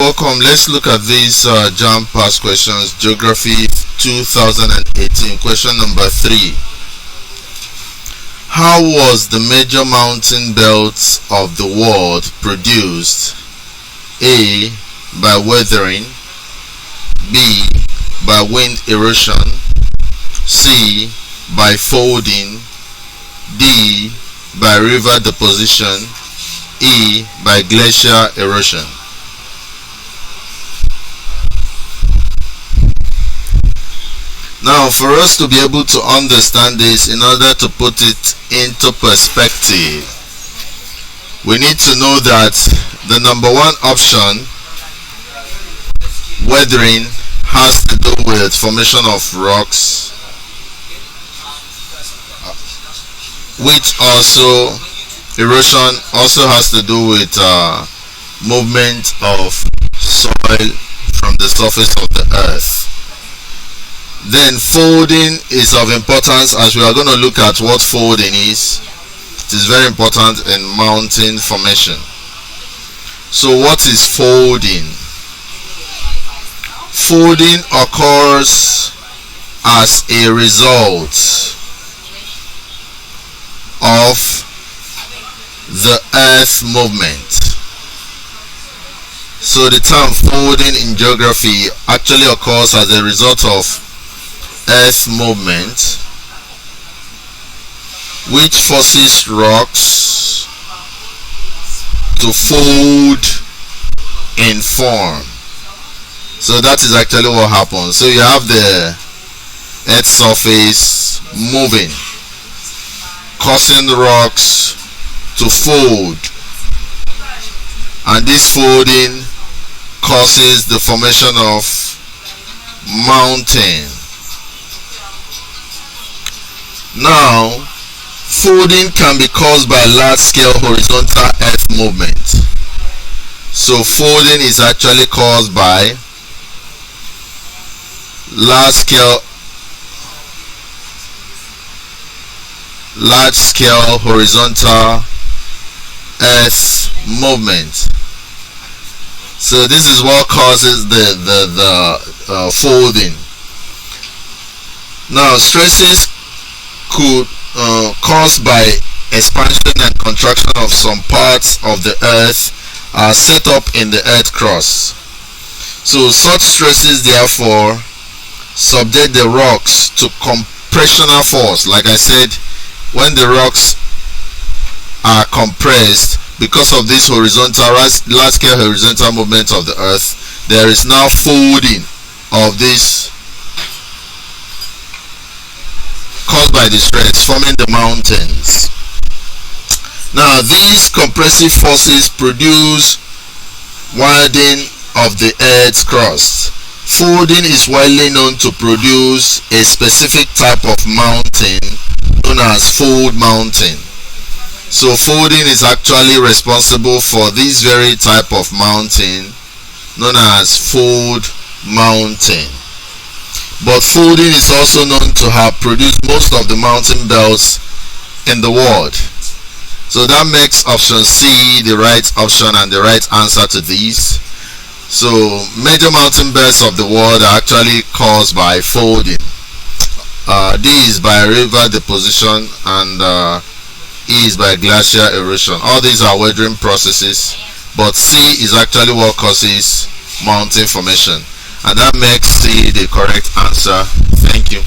welcome. Let's look at these JAMB past questions. Geography 2018. Question number 3. How was the major mountain belts of the world produced? A. By weathering. B. By wind erosion. C. By folding. D. By river deposition. E. By glacier erosion. Now, for us to be able to understand this, in order to put it into perspective, we need to know that the number one option, weathering, has to do with formation of rocks, which also erosion also has to do with movement of soil from the surface of the earth. Then folding is of importance, as we are going to look at what folding is. It is very important in mountain formation. So what is folding? Folding occurs as a result of the earth movement. So the term folding in geography actually occurs as a result of earth movement, which forces rocks to fold in form. So that is actually what happens. So you have the earth surface moving, causing rocks to fold, and this folding causes the formation of mountain. Now, folding can be caused by large-scale horizontal earth movement. So folding is actually caused by large-scale horizontal earth movement. So this is what causes the folding. Now, stresses could caused by expansion and contraction of some parts of the earth are set up in the earth crust. So such stresses therefore subject the rocks to compressional force. Like I said, when the rocks are compressed because of this large-scale horizontal movement of the earth, there is now folding of this caused by the stress, forming the mountains. Now, these compressive forces produce widening of the earth's crust. Folding is widely known to produce a specific type of mountain known as fold mountain. So folding is actually responsible for this very type of mountain known as fold mountain. But folding is also known to have produced most of the mountain belts in the world. So that makes option C the right option and the right answer to these. So major mountain belts of the world are actually caused by folding. D is by river deposition, and E is by glacier erosion. All these are weathering processes, but C is actually what causes mountain formation. And that makes C the correct answer. Thank you.